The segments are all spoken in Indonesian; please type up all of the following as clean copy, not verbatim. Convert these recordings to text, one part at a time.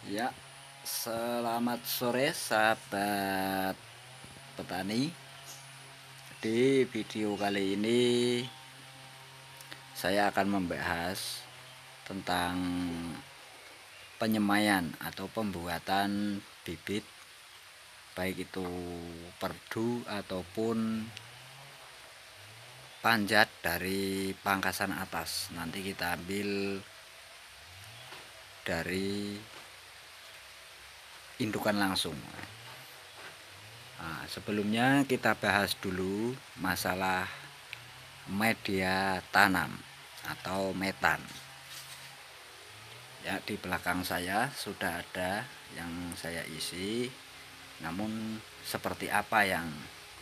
Ya, selamat sore sahabat petani. Di video kali ini saya akan membahas tentang penyemaian atau pembuatan bibit, baik itu perdu ataupun panjat dari pangkasan atas. Nanti kita ambil dari indukan langsung. Nah, sebelumnya kita bahas dulu masalah media tanam atau metan. Ya, di belakang saya sudah ada yang saya isi. Namun seperti apa yang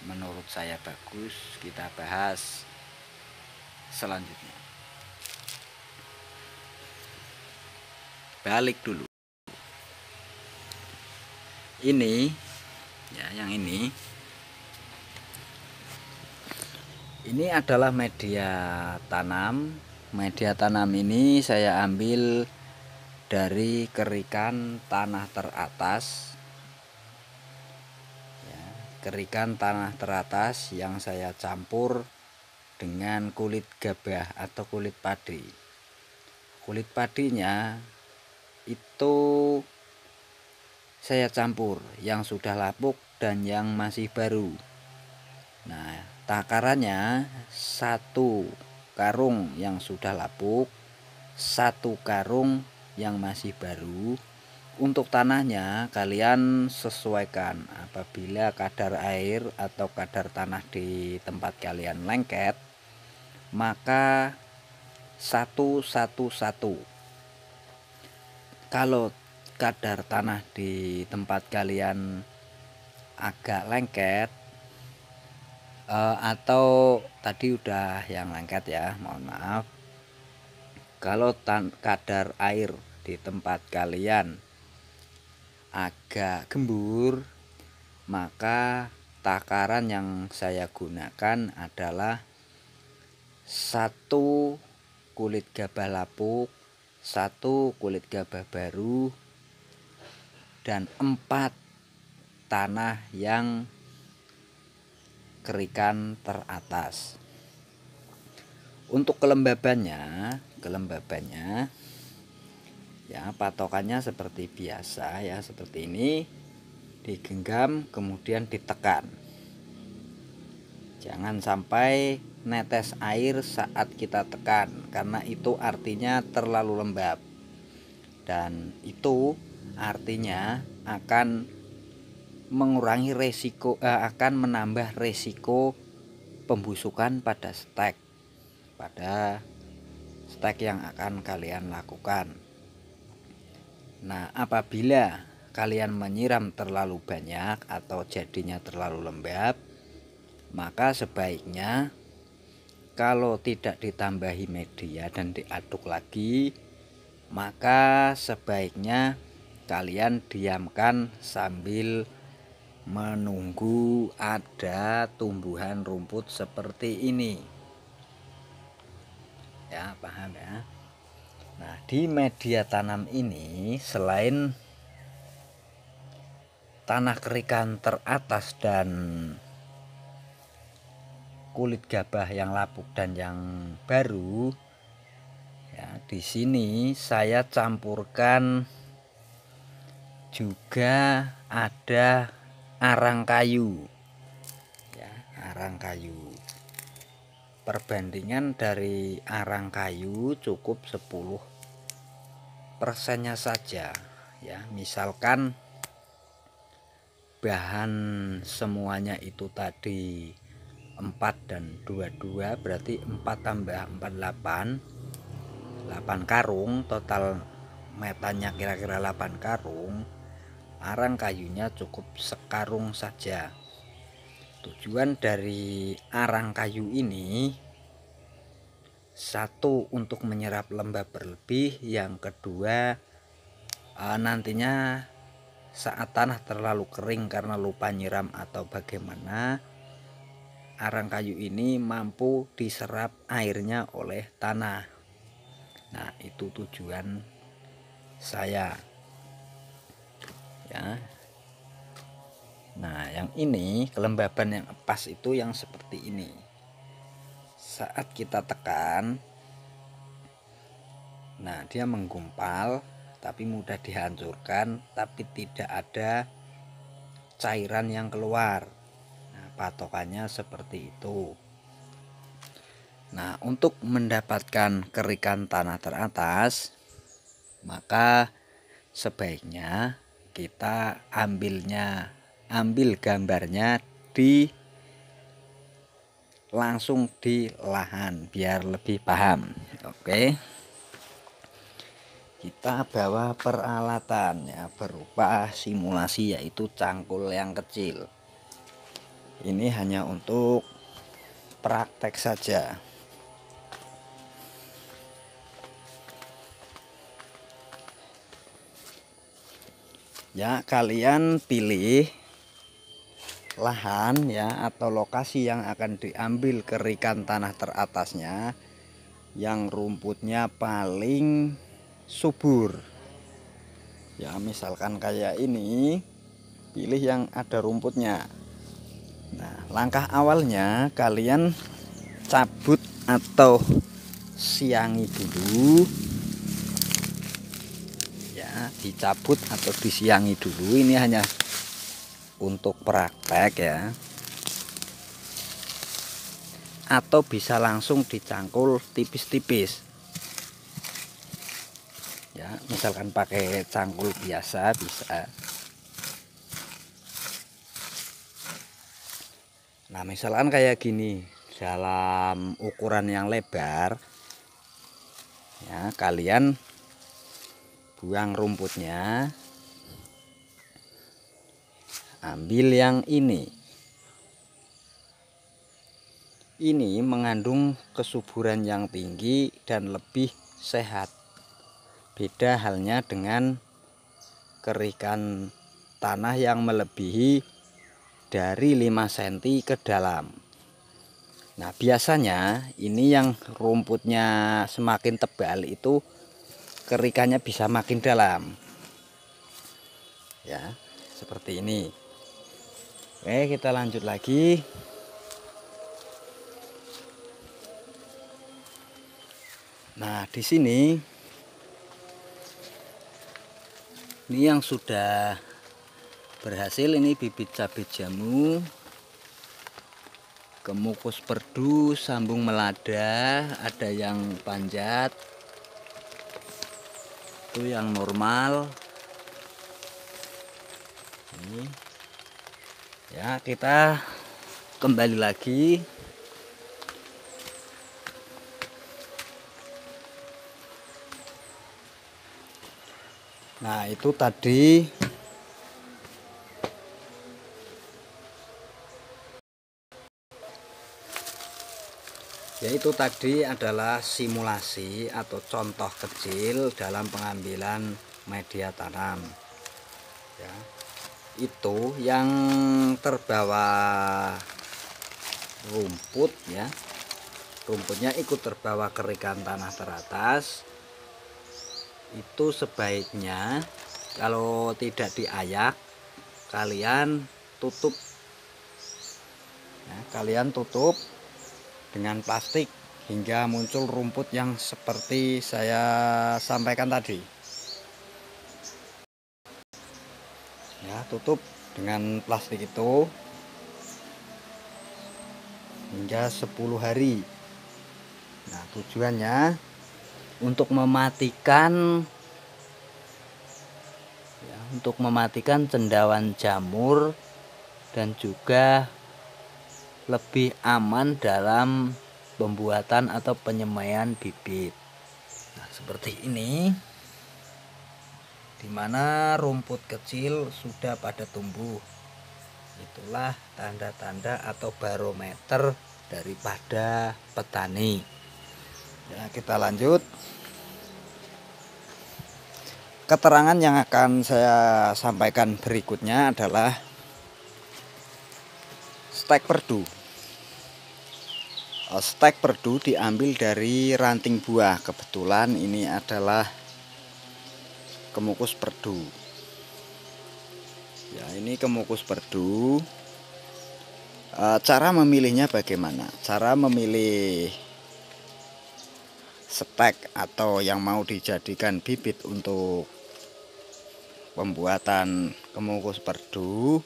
menurut saya bagus, kita bahas selanjutnya. Balik dulu. Ini ya, yang ini adalah media tanam. Media tanam ini saya ambil dari kerikan tanah teratas ya, kerikan tanah teratas yang saya campur dengan kulit gabah atau kulit padi. Kulit padinya itu saya campur yang sudah lapuk dan yang masih baru. Nah, takarannya 1 karung yang sudah lapuk, 1 karung yang masih baru. Untuk tanahnya kalian sesuaikan. Apabila kadar air atau kadar tanah di tempat kalian lengket, maka 1-1-1. Kalau kadar tanah di tempat kalian agak lengket, atau tadi udah yang lengket ya, mohon maaf. Kalau kadar air di tempat kalian agak gembur, maka takaran yang saya gunakan adalah 1 kulit gabah lapuk, 1 kulit gabah baru, dan 4 tanah yang kerikan teratas. Untuk kelembabannya ya, patokannya seperti biasa ya, seperti ini, digenggam kemudian ditekan. Jangan sampai netes air saat kita tekan, karena itu artinya terlalu lembab, dan itu artinya akan mengurangi resiko, akan menambah resiko pembusukan pada stek yang akan kalian lakukan. Nah, apabila kalian menyiram terlalu banyak atau jadinya terlalu lembab, maka sebaiknya kalau tidak ditambahi media dan diaduk lagi, maka sebaiknya kalian diamkan sambil menunggu ada tumbuhan rumput seperti ini. Ya, paham ya? Nah, di media tanam ini selain tanah kerikan teratas dan kulit gabah yang lapuk dan yang baru, ya, di sini saya campurkan juga ada arang kayu. Ya, arang kayu. Perbandingan dari arang kayu cukup 10%-nya saja ya. Misalkan bahan semuanya itu tadi 4 dan 22, berarti 4 tambah 4 8 karung, total metannya kira-kira 8 karung. Arang kayunya cukup sekarung saja. Tujuan dari arang kayu ini, 1, untuk menyerap lembab berlebih, yang kedua nantinya saat tanah terlalu kering karena lupa nyiram atau bagaimana, arang kayu ini mampu diserap airnya oleh tanah. Nah, itu tujuan saya. ya. Nah, yang ini kelembaban yang pas itu yang seperti ini. Saat kita tekan, nah dia menggumpal tapi mudah dihancurkan, tapi tidak ada cairan yang keluar. Nah, patokannya seperti itu. Nah, untuk mendapatkan kerikan tanah teratas, maka sebaiknya kita ambil gambarnya langsung di lahan biar lebih paham. Oke, kita bawa peralatan ya berupa simulasi, yaitu cangkul yang kecil. Ini hanya untuk praktek saja. Ya, kalian pilih lahan ya atau lokasi yang akan diambil kerikan tanah teratasnya yang rumputnya paling subur. Ya, misalkan kayak ini, pilih yang ada rumputnya. Nah, langkah awalnya kalian cabut atau siangi dulu. Ya, dicabut atau disiangi dulu, ini hanya untuk praktek ya, atau bisa langsung dicangkul tipis-tipis ya, misalkan pakai cangkul biasa bisa. Nah, misalkan kayak gini dalam ukuran yang lebar ya, kalian buang rumputnya, ambil yang ini mengandung kesuburan yang tinggi dan lebih sehat. Beda halnya dengan kerikan tanah yang melebihi dari 5 cm ke dalam. Nah, biasanya ini yang rumputnya semakin tebal itu kerikannya bisa makin dalam ya, seperti ini. Oke, kita lanjut lagi. Nah, di sini ini yang sudah berhasil, ini bibit cabai jamu, kemukus perdu, sambung melada, ada yang panjat, itu yang normal. Ini ya, kita kembali lagi. Nah, itu tadi yaitu tadi adalah simulasi atau contoh kecil dalam pengambilan media tanam ya. Itu yang terbawa rumput ya, rumputnya ikut terbawa kerikan tanah teratas, itu sebaiknya kalau tidak diayak kalian tutup ya, kalian tutup dengan plastik hingga muncul rumput yang seperti saya sampaikan tadi ya. Tutup dengan plastik itu hingga 10 hari. Nah, tujuannya untuk mematikan ya, untuk mematikan cendawan jamur dan juga lebih aman dalam pembuatan atau penyemaian bibit. Nah, seperti ini, dimana rumput kecil sudah pada tumbuh. Itulah tanda-tanda atau barometer daripada petani ya. Kita lanjut. Keterangan yang akan saya sampaikan berikutnya adalah stek perdu. Stek perdu diambil dari ranting buah. Kebetulan ini adalah kemukus perdu. Ya, ini kemukus perdu. Cara memilihnya bagaimana? Cara memilih stek atau yang mau dijadikan bibit untuk pembuatan kemukus perdu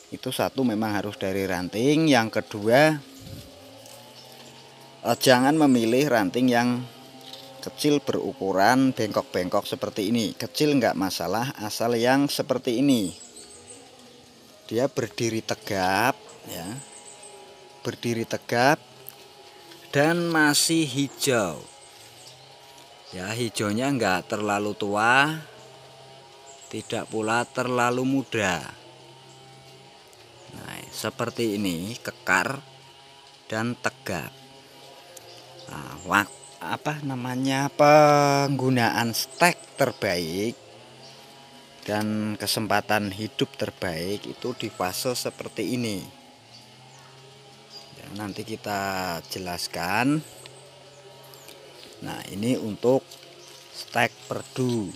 itu, satu, memang harus dari ranting. Yang kedua, jangan memilih ranting yang kecil berukuran bengkok-bengkok seperti ini. Kecil nggak masalah, asal yang seperti ini dia berdiri tegap ya, berdiri tegap dan masih hijau ya. Hijaunya nggak terlalu tua, tidak pula terlalu muda. Nah, seperti ini, kekar dan tegap. Nah, penggunaan stek terbaik dan kesempatan hidup terbaik itu di fase seperti ini ya, nanti kita jelaskan. Nah, ini untuk stek perdu.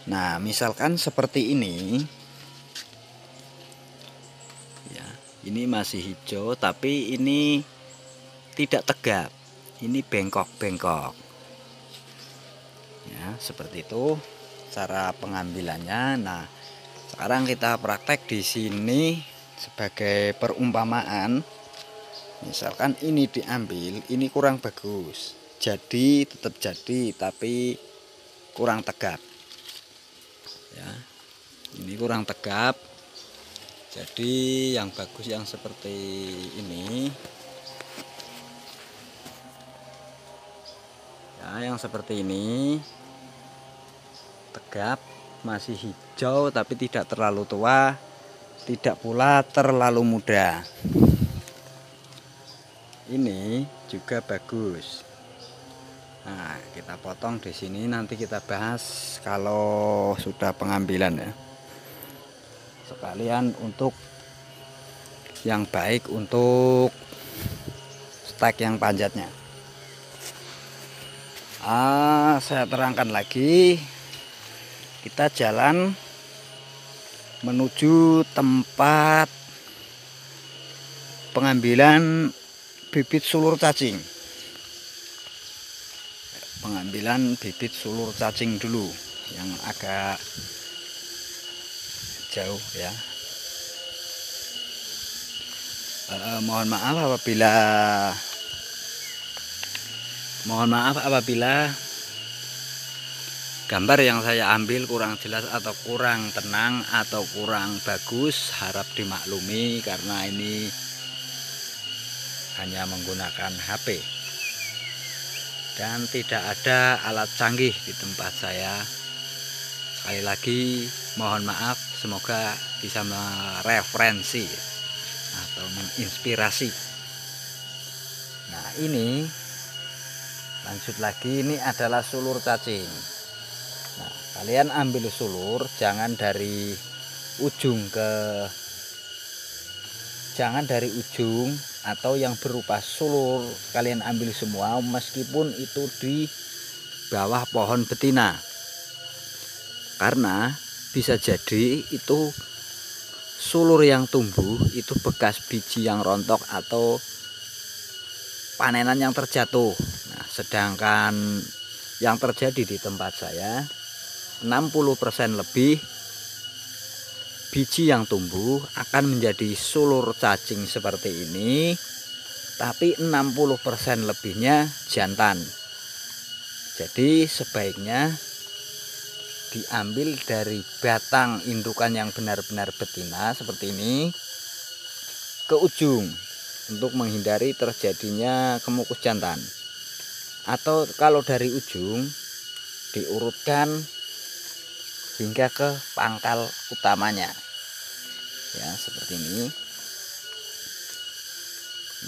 Nah, misalkan seperti ini ya, ini masih hijau tapi ini tidak tegap, ini bengkok-bengkok ya, seperti itu cara pengambilannya. Nah, sekarang kita praktek di sini sebagai perumpamaan. Misalkan ini diambil, ini kurang bagus, jadi tetap jadi tapi kurang tegap ya, ini kurang tegap. Jadi yang bagus yang seperti ini ya, yang seperti ini tegap, masih hijau tapi tidak terlalu tua, tidak pula terlalu muda. Ini juga bagus. Nah, kita potong di sini, nanti kita bahas kalau sudah pengambilan ya. Sekalian untuk yang baik untuk stek yang panjatnya. Saya terangkan lagi. Kita jalan menuju tempat pengambilan bibit sulur cacing. Pengambilan bibit sulur cacing dulu yang agak jauh ya. Mohon maaf apabila gambar yang saya ambil kurang jelas atau kurang tenang atau kurang bagus, harap dimaklumi karena ini hanya menggunakan HP dan tidak ada alat canggih di tempat saya. Sekali lagi mohon maaf, semoga bisa mereferensi atau menginspirasi. Nah, ini lanjut lagi, ini adalah sulur cacing. Nah, kalian ambil sulur jangan dari ujung atau yang berupa sulur kalian ambil semua, meskipun itu di bawah pohon betina, karena bisa jadi itu sulur yang tumbuh itu bekas biji yang rontok atau panenan yang terjatuh. Nah, sedangkan yang terjadi di tempat saya 60% lebih biji yang tumbuh akan menjadi sulur cacing seperti ini, tapi 60% lebihnya jantan. Jadi sebaiknya diambil dari batang indukan yang benar-benar betina seperti ini ke ujung untuk menghindari terjadinya kemukus jantan. Atau kalau dari ujung diurutkan hingga ke pangkal utamanya ya, seperti ini.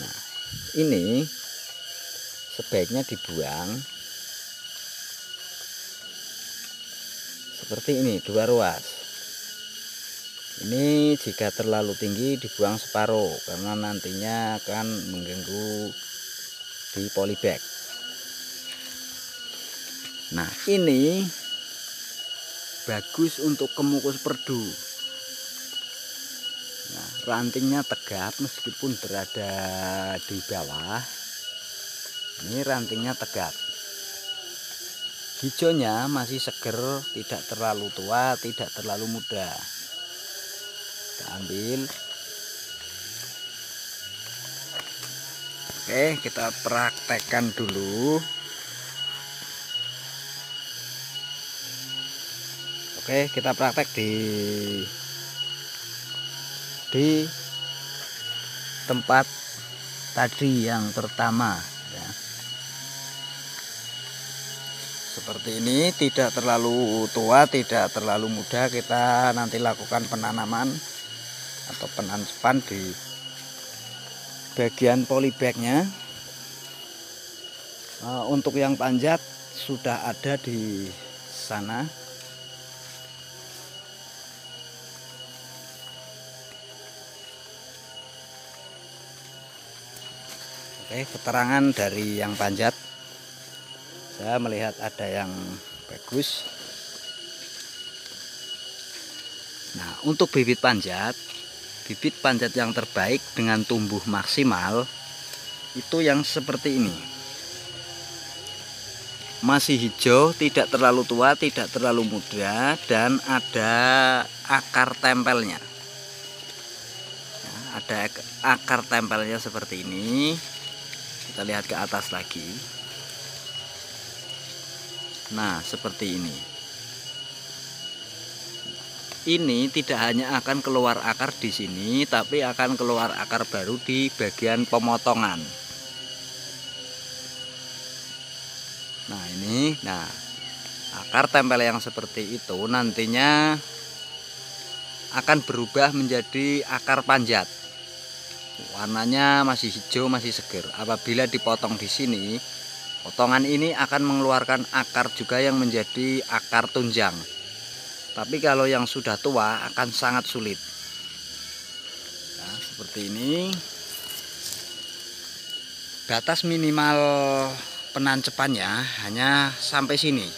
Nah, ini sebaiknya dibuang seperti ini, 2 ruas. Ini jika terlalu tinggi dibuang separuh karena nantinya akan mengganggu di polybag. Nah, ini bagus untuk kemukus perdu. Nah, rantingnya tegap meskipun berada di bawah. Ini rantingnya tegap. Hijaunya masih seger, tidak terlalu tua, tidak terlalu muda. Kita ambil. Oke, kita praktekkan dulu. Oke, kita praktek di tempat tadi yang pertama ya. Seperti ini, tidak terlalu tua, tidak terlalu muda. Kita nanti lakukan penanaman atau penancapan di bagian polybagnya. Untuk yang panjat sudah ada di sana. Oke, keterangan dari yang panjat, saya melihat ada yang bagus. Nah, untuk bibit panjat yang terbaik dengan tumbuh maksimal itu yang seperti ini. Masih hijau, tidak terlalu tua, tidak terlalu muda, dan ada akar tempelnya. Nah, ada akar tempelnya seperti ini. Kita lihat ke atas lagi. Nah, seperti ini. Ini tidak hanya akan keluar akar di sini, tapi akan keluar akar baru di bagian pemotongan. Nah, ini, akar tempel yang seperti itu nantinya akan berubah menjadi akar panjat. Warnanya masih hijau, masih seger. Apabila dipotong di sini, potongan ini akan mengeluarkan akar juga yang menjadi akar tunjang. Tapi kalau yang sudah tua akan sangat sulit. Nah, seperti ini. Batas minimal penancepannya hanya sampai sini.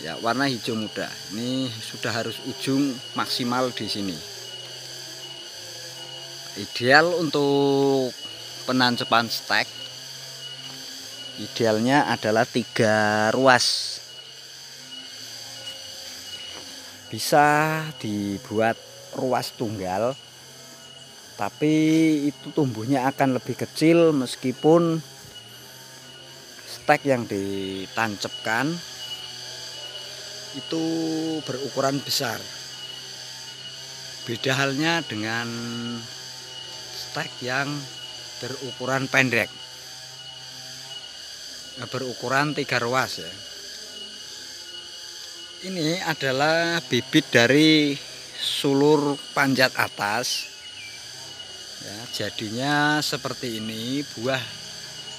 Ya, warna hijau muda. Ini sudah harus ujung maksimal di sini. Ideal untuk penancapan stek, idealnya adalah 3 ruas. Bisa dibuat ruas tunggal, tapi itu tumbuhnya akan lebih kecil meskipun stek yang ditancapkan itu berukuran besar. Beda halnya dengan stek yang berukuran pendek, berukuran 3 ruas ya. Ini adalah bibit dari sulur panjat atas ya, jadinya seperti ini, buah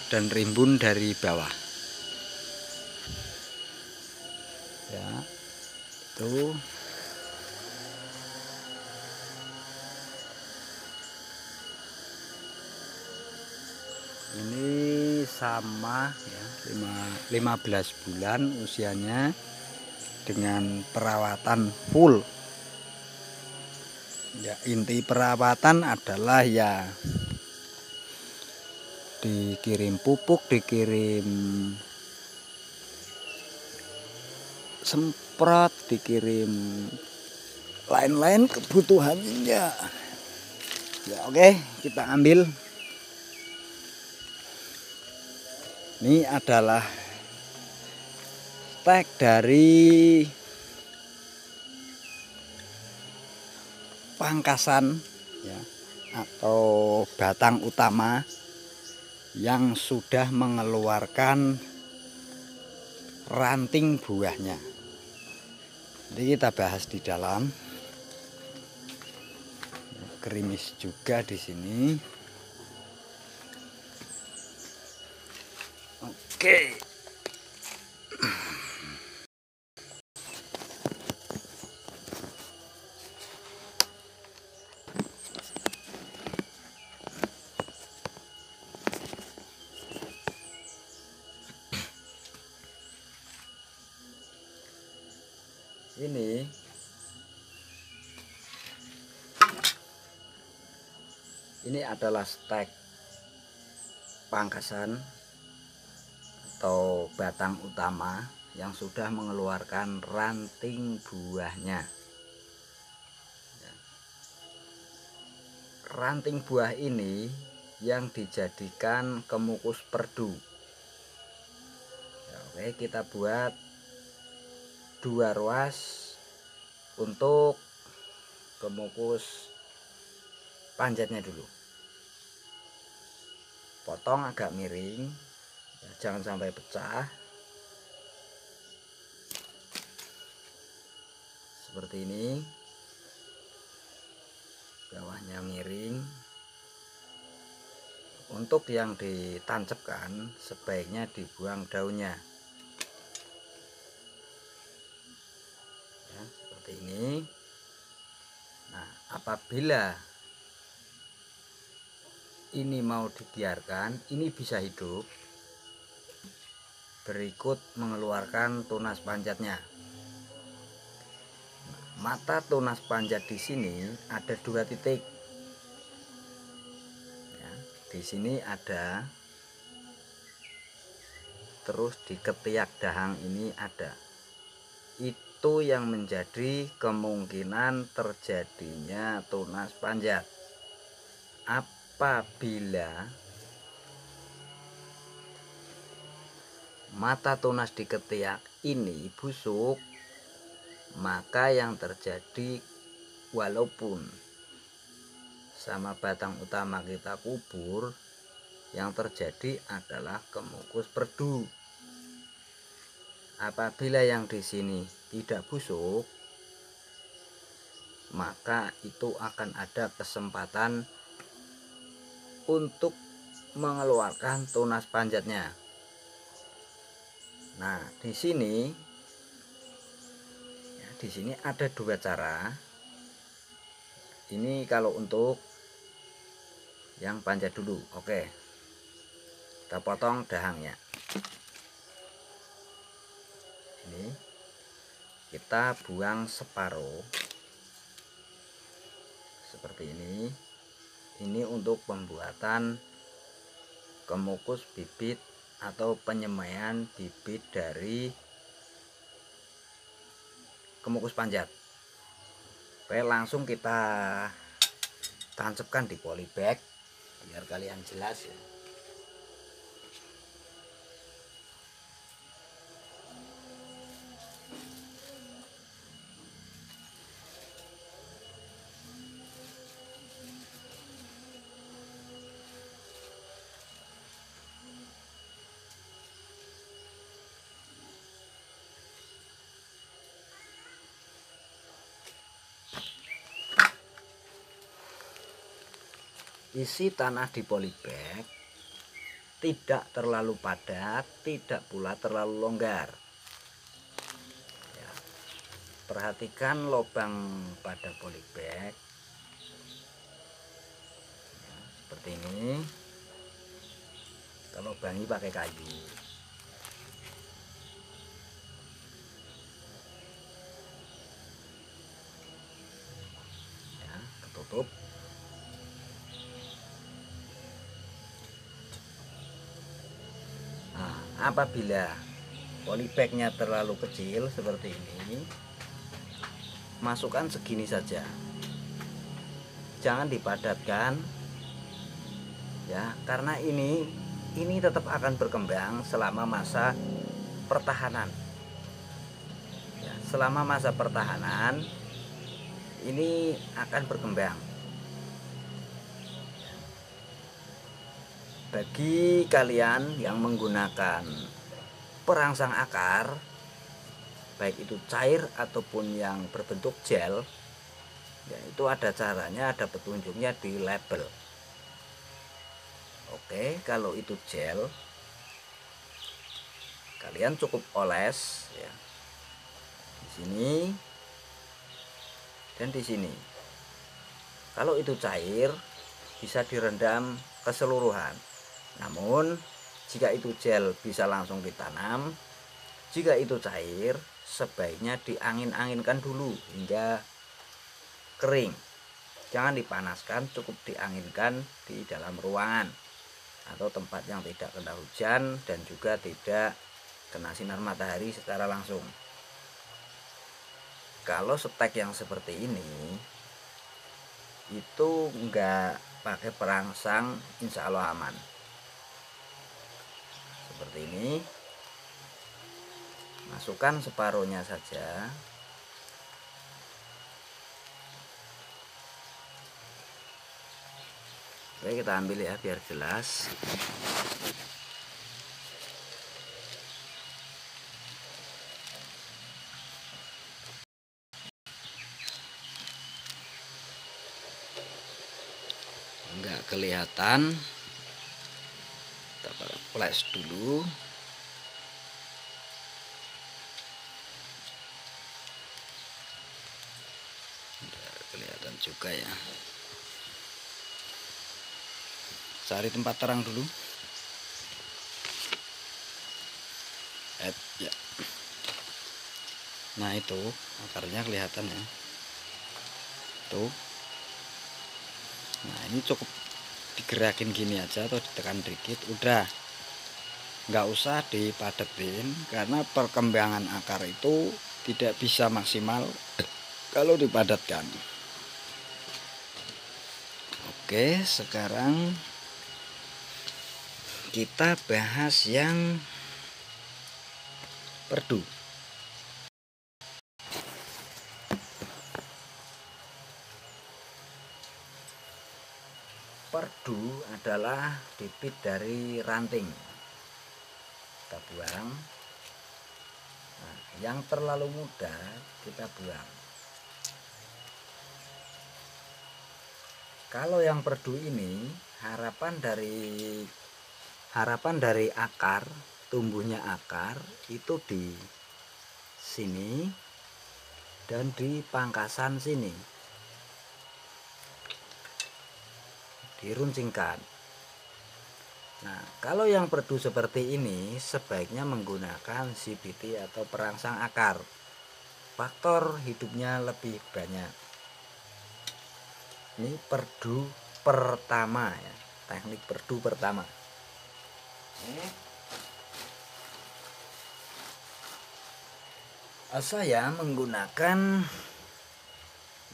dan rimbun dari bawah ya. Itu ini sama ya, 15 bulan usianya dengan perawatan full ya. Inti perawatan adalah ya dikirim pupuk, dikirim semprot, dikirim lain-lain kebutuhannya ya. Oke, kita ambil. Ini adalah stek dari pangkasan ya, atau batang utama yang sudah mengeluarkan ranting buahnya. Jadi kita bahas di dalam. Gerimis juga di sini. Oke. ini adalah stek pangkasan atau batang utama yang sudah mengeluarkan ranting buahnya. Ranting buah ini yang dijadikan kemukus perdu. Oke, kita buat 2 ruas untuk kemukus panjatnya dulu. Potong agak miring, jangan sampai pecah. Seperti ini. Bawahnya miring. Untuk yang ditancapkan sebaiknya dibuang daunnya ya, seperti ini. Nah, apabila ini mau dibiarkan, ini bisa hidup, berikut mengeluarkan tunas panjatnya. Mata tunas panjat di sini ada 2 titik. Ya, di sini ada, terus di ketiak dahang ini ada. Itu yang menjadi kemungkinan terjadinya tunas panjat. Apabila mata tunas di ketiak ini busuk, maka yang terjadi walaupun sama batang utama kita kubur, yang terjadi adalah kemukus perdu. Apabila yang di sini tidak busuk, maka itu akan ada kesempatan untuk mengeluarkan tunas panjatnya. Nah, di sini ada 2 cara. Ini kalau untuk yang panjat dulu. Oke, kita potong dahangnya. Ini kita buang separuh seperti ini. Ini untuk pembuatan kemukus bibit atau penyemaian bibit dari kemukus panjat. Oke, langsung kita tancapkan di polybag biar kalian jelas ya. Isi tanah di polybag tidak terlalu padat, tidak pula terlalu longgar ya. Perhatikan lubang pada polybag ya, seperti ini. Kita lubangi pakai kayu ya, ketutup. Apabila polybagnya terlalu kecil seperti ini, masukkan segini saja, jangan dipadatkan ya, karena ini tetap akan berkembang selama masa pertahanan ya. Selama masa pertahanan ini akan berkembang. Bagi kalian yang menggunakan perangsang akar, baik itu cair ataupun yang berbentuk gel ya, itu ada caranya, ada petunjuknya di label. Oke, kalau itu gel, kalian cukup oles ya, di sini dan di sini. Kalau itu cair, bisa direndam keseluruhan. Namun jika itu gel bisa langsung ditanam, jika itu cair sebaiknya diangin-anginkan dulu hingga kering. Jangan dipanaskan, cukup dianginkan di dalam ruangan atau tempat yang tidak kena hujan dan juga tidak kena sinar matahari secara langsung. Kalau stek yang seperti ini itu enggak pakai perangsang, insya Allah aman. Seperti ini, masukkan separuhnya saja. Oke, kita ambil ya biar jelas. Enggak kelihatan, kita flash dulu. Enggak kelihatan juga ya. Cari tempat terang dulu. Ya. Nah itu akarnya kelihatan ya. Tuh. Nah ini cukup digerakin gini aja atau ditekan dikit, udah. Nggak usah dipadetin karena perkembangan akar itu tidak bisa maksimal kalau dipadatkan. Oke, sekarang kita bahas yang perdu. Perdu adalah bibit dari ranting. Kita buang. Nah, yang terlalu muda kita buang. Kalau yang perdu ini harapan dari akar, tumbuhnya akar itu di sini dan di pangkasan sini. Diruncingkan. Nah, kalau yang perdu seperti ini sebaiknya menggunakan CBT atau perangsang akar. Faktor hidupnya lebih banyak. Ini perdu pertama ya, teknik perdu pertama. Saya menggunakan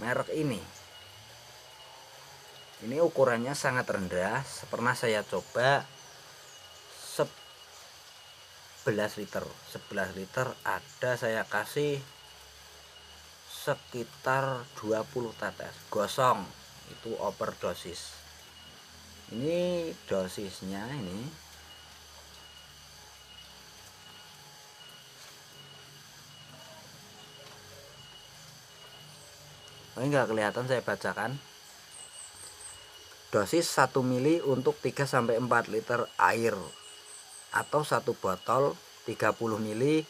merek ini. Ini ukurannya sangat rendah. Pernah saya coba 11 liter. 11 liter ada saya kasih sekitar 20 tetes. Gosong. Itu overdosis. Ini dosisnya ini. Ini enggak kelihatan, saya bacakan. Dosis 1 mili untuk 3-4 liter air atau 1 botol 30 mili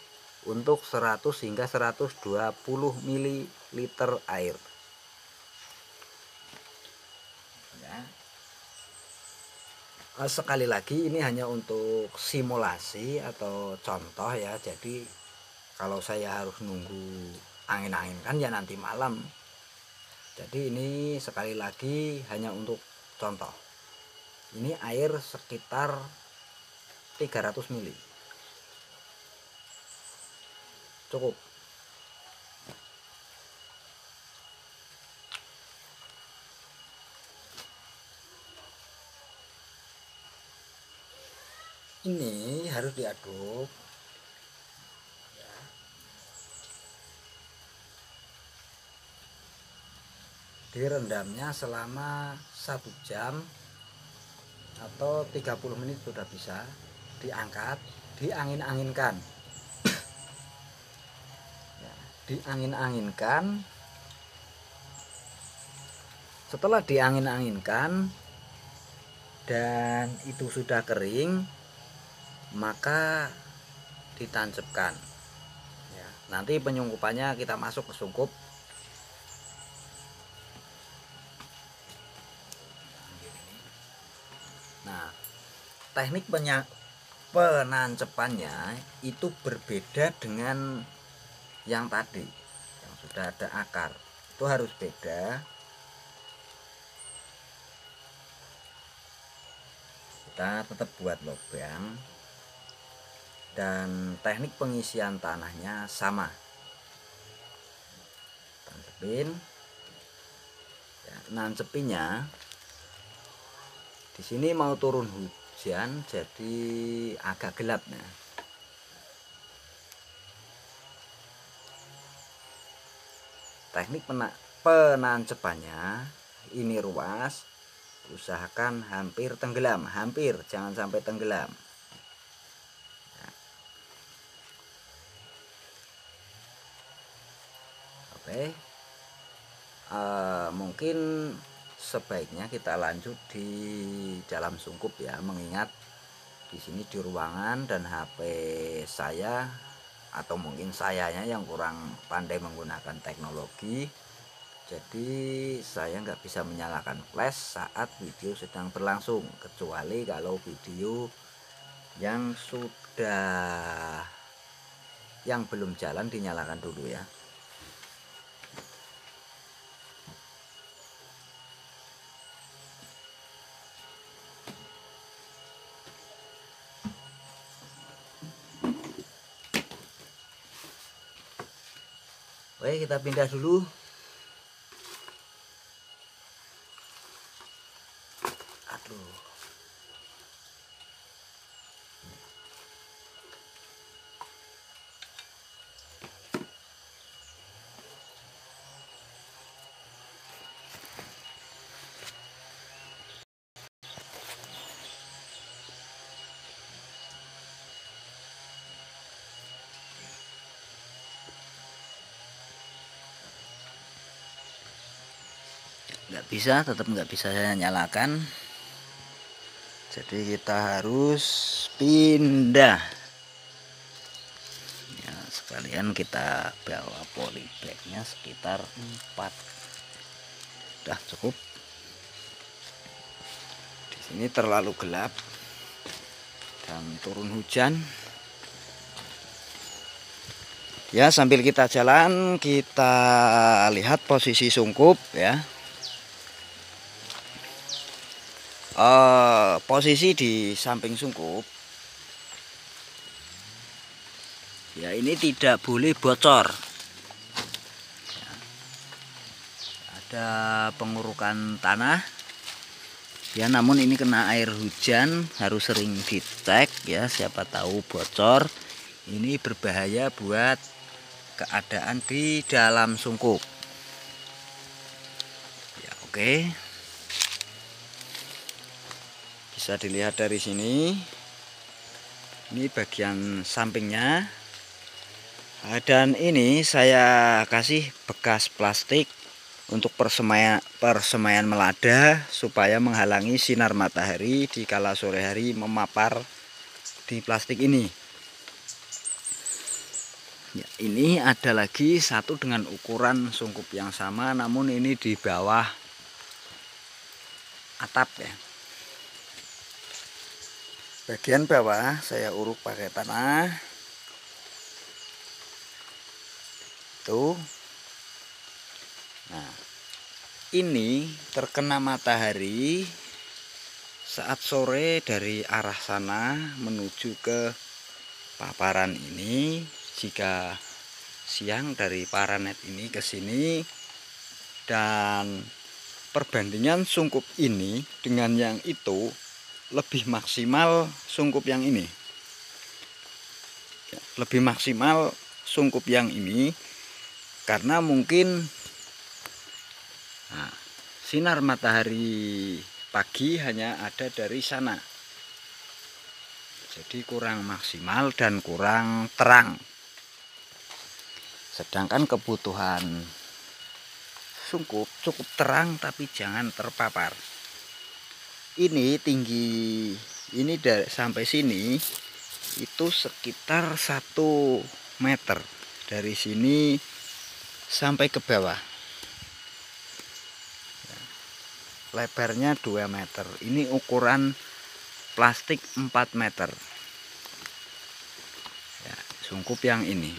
untuk 100 hingga 120 ml air ya. Sekali lagi ini hanya untuk simulasi atau contoh ya, jadi kalau saya harus nunggu angin-angin kan ya nanti malam. Jadi ini sekali lagi hanya untuk contoh. Ini air sekitar 300 ml. Cukup. Ini harus diaduk. Direndamnya selama 1 jam atau 30 menit sudah bisa. Diangkat, diangin-anginkan ya, diangin-anginkan. Setelah diangin-anginkan dan itu sudah kering, maka ditancapkan ya. Nanti penyungkupannya kita masuk ke sungkup. Nah, teknik penancapannya itu berbeda dengan yang tadi yang sudah ada akar itu harus beda. Kita tetap buat lubang dan teknik pengisian tanahnya sama. Nancepin ya, nancepinnya di sini mau turun hujan jadi agak gelap. Nah, teknik penancepannya ini ruas, usahakan hampir tenggelam, hampir, jangan sampai tenggelam. Nah, oke, mungkin sebaiknya kita lanjut di dalam sungkup ya, mengingat di sini di ruangan dan HP saya atau mungkin sayanya yang kurang pandai menggunakan teknologi, jadi saya nggak bisa menyalakan flash saat video sedang berlangsung, kecuali kalau video yang belum jalan dinyalakan dulu ya. Oke, kita pindah dulu. Aduh. Nggak bisa, tetap nggak bisa saya nyalakan, jadi kita harus pindah ya. Sekalian kita bawa polybagnya sekitar 4, udah cukup. Di sini terlalu gelap dan turun hujan ya. Sambil kita jalan, kita lihat posisi sungkup ya. Posisi di samping sungkup ya, ini tidak boleh bocor ya. Ada pengurukan tanah ya, namun ini kena air hujan, harus sering dicek ya, siapa tahu bocor. Ini berbahaya buat keadaan di dalam sungkup ya. Oke, bisa dilihat dari sini, ini bagian sampingnya. Dan ini saya kasih bekas plastik untuk persemaian melada, supaya menghalangi sinar matahari di kala sore hari memapar di plastik ini ya. Ini ada lagi satu dengan ukuran sungkup yang sama, namun ini di bawah atap ya. Bagian bawah saya uruk pakai tanah tuh. Nah, ini terkena matahari saat sore dari arah sana menuju ke paparan ini. Jika siang dari paranet ini ke sini, dan perbandingan sungkup ini dengan yang itu lebih maksimal sungkup yang ini ya, lebih maksimal sungkup yang ini, karena mungkin sinar matahari pagi hanya ada dari sana, jadi kurang maksimal dan kurang terang. Sedangkan kebutuhan sungkup cukup terang tapi jangan terpapar. Ini tinggi ini sampai sini itu sekitar 1 meter, dari sini sampai ke bawah. Lebarnya 2 meter. Ini ukuran plastik 4 meter. Ya, sungkup yang ini.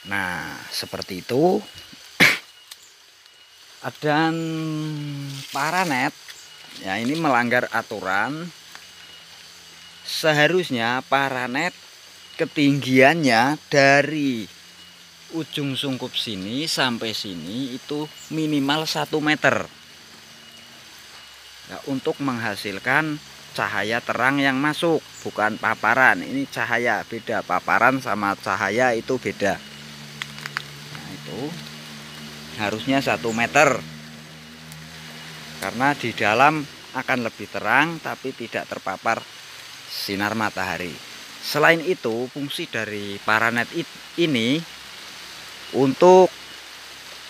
Nah, seperti itu. Dan paranet ya ini melanggar aturan. Seharusnya paranet ketinggiannya dari ujung sungkup sini sampai sini itu minimal 1 meter ya, untuk menghasilkan cahaya terang yang masuk, bukan paparan. Ini cahaya, beda. Paparan sama cahaya itu beda. Nah, itu harusnya 1 meter karena di dalam akan lebih terang tapi tidak terpapar sinar matahari. Selain itu, fungsi dari paranet ini untuk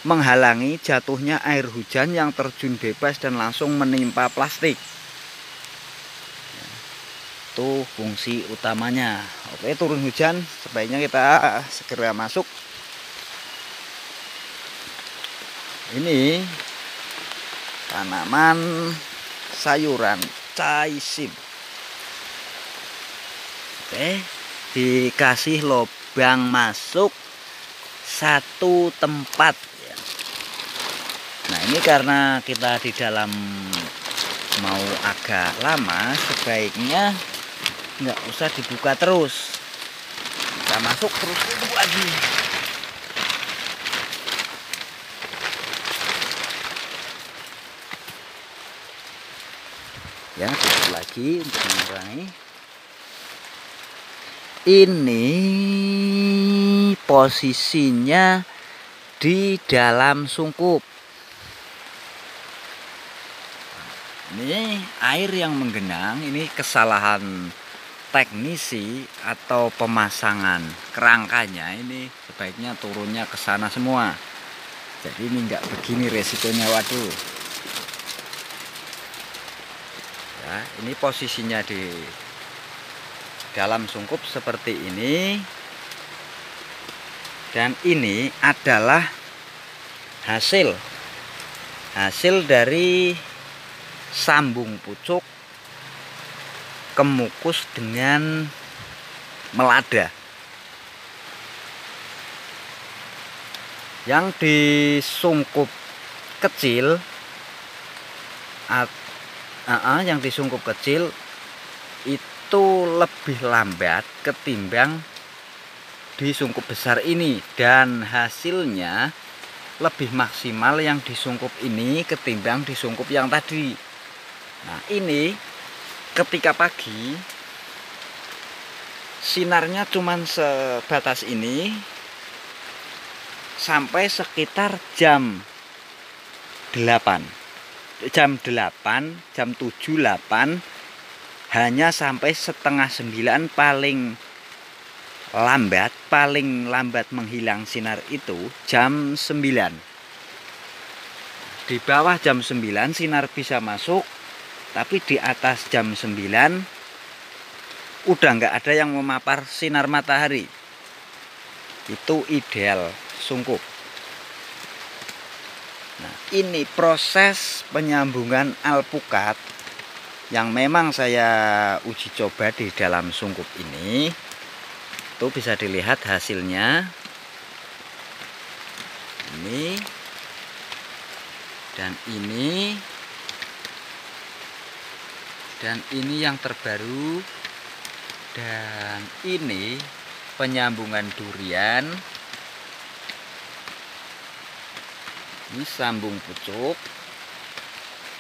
menghalangi jatuhnya air hujan yang terjun bebas dan langsung menimpa plastik. Itu fungsi utamanya. Oke, turun hujan, sebaiknya kita segera masuk. Ini tanaman sayuran caisim. Oke, dikasih lubang masuk 1 tempat ya. Nah, ini karena kita di dalam mau agak lama, sebaiknya nggak usah dibuka terus. Kita masuk terus dulu lagi. Ya, tutup lagi untuk mengurangi. Ini posisinya di dalam sungkup. Ini air yang menggenang, ini kesalahan teknisi atau pemasangan kerangkanya. Ini sebaiknya turunnya ke sana semua. Jadi ini nggak begini resikonya, waduh. Ya, ini posisinya di dalam sungkup seperti ini. Dan ini adalah hasil dari sambung pucuk kemukus dengan melada. Yang di sungkup kecil yang di sungkup kecil itu lebih lambat ketimbang di sungkup besar ini, dan hasilnya lebih maksimal yang di sungkup ini ketimbang di sungkup yang tadi. Nah, ini ketika pagi sinarnya cuman sebatas ini sampai sekitar jam 8, jam 7, 8, hanya sampai setengah 9 paling lambat menghilang sinar itu jam 9. Di bawah jam 9 sinar bisa masuk, tapi di atas jam 9 udah nggak ada yang memapar sinar matahari. Itu ideal sungkup. Nah, ini proses penyambungan alpukat yang memang saya uji coba di dalam sungkup ini. Itu bisa dilihat hasilnya. Ini dan ini. Dan ini yang terbaru. Dan ini penyambungan durian. Ini sambung pucuk.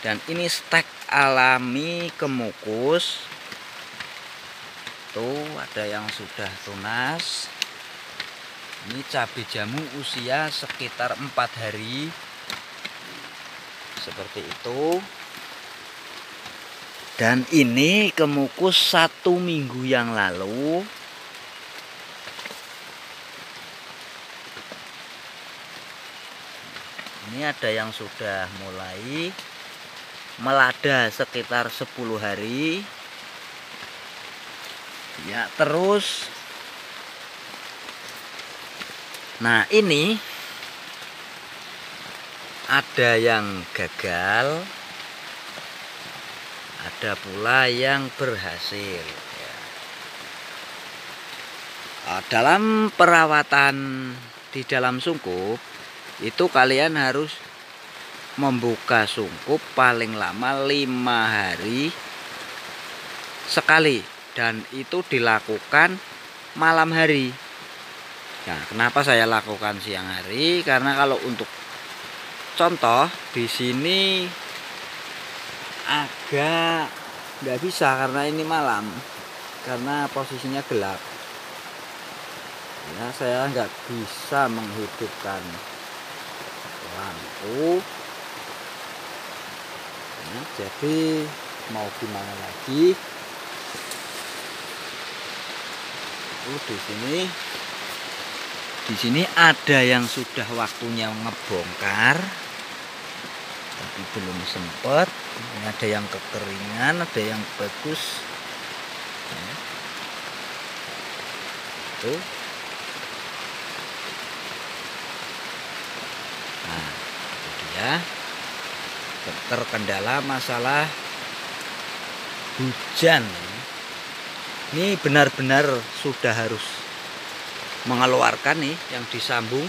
Dan ini stek alami kemukus. Tuh, ada yang sudah tunas. Ini cabai jamu usia sekitar 4 hari. Seperti itu. Dan ini kemukus 1 minggu yang lalu. Ini ada yang sudah mulai melada sekitar 10 hari. Ya, terus. Nah, ini ada yang gagal, ada pula yang berhasil ya. Dalam perawatan di dalam sungkup itu kalian harus membuka sungkup paling lama 5 hari sekali, dan itu dilakukan malam hari. Nah, kenapa saya lakukan siang hari? Karena kalau untuk contoh di sini agak nggak bisa karena ini malam, karena posisinya gelap. Ya, saya nggak bisa menghidupkan lampu. Ya, jadi mau gimana lagi? Di sini ada yang sudah waktunya ngebongkar, tapi belum sempet. Ini ada yang kekeringan, ada yang bagus. Ya. Tuh. Nah, itu dia. Terkendala masalah hujan. Ini benar-benar sudah harus mengeluarkan nih yang disambung.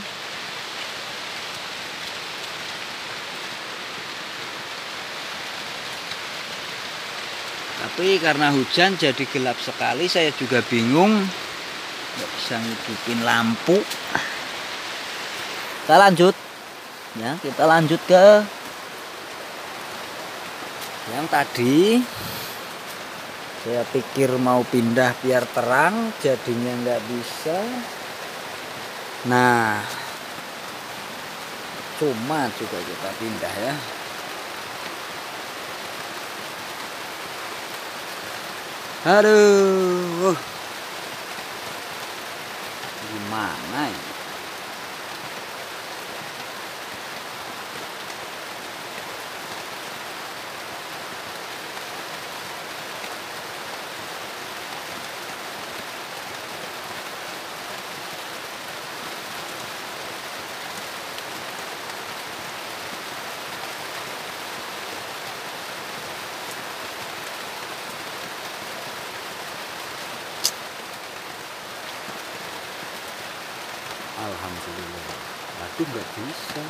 Tapi karena hujan jadi gelap sekali, saya juga bingung, nggak bisa ngidupin lampu. Kita lanjut, ya, kita lanjut ke yang tadi. Saya pikir mau pindah biar terang, jadinya nggak bisa. Nah, cuma juga kita pindah ya. Aduh, gimana ya? Alhamdulillah, aduh nggak bisa.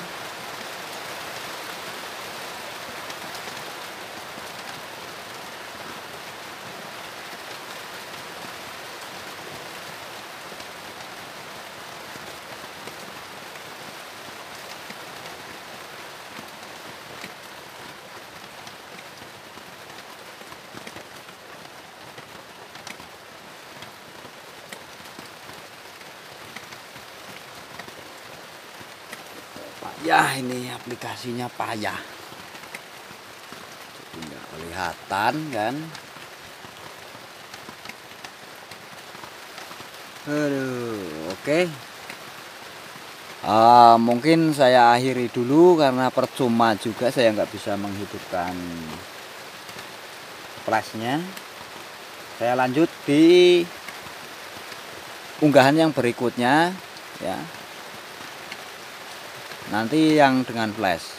Ya, ini aplikasinya payah, jadi nggak kelihatan kan. Aduh, oke. Mungkin saya akhiri dulu karena percuma juga saya nggak bisa menghidupkan flashnya. Saya lanjut di unggahan yang berikutnya ya. Nanti yang dengan flash.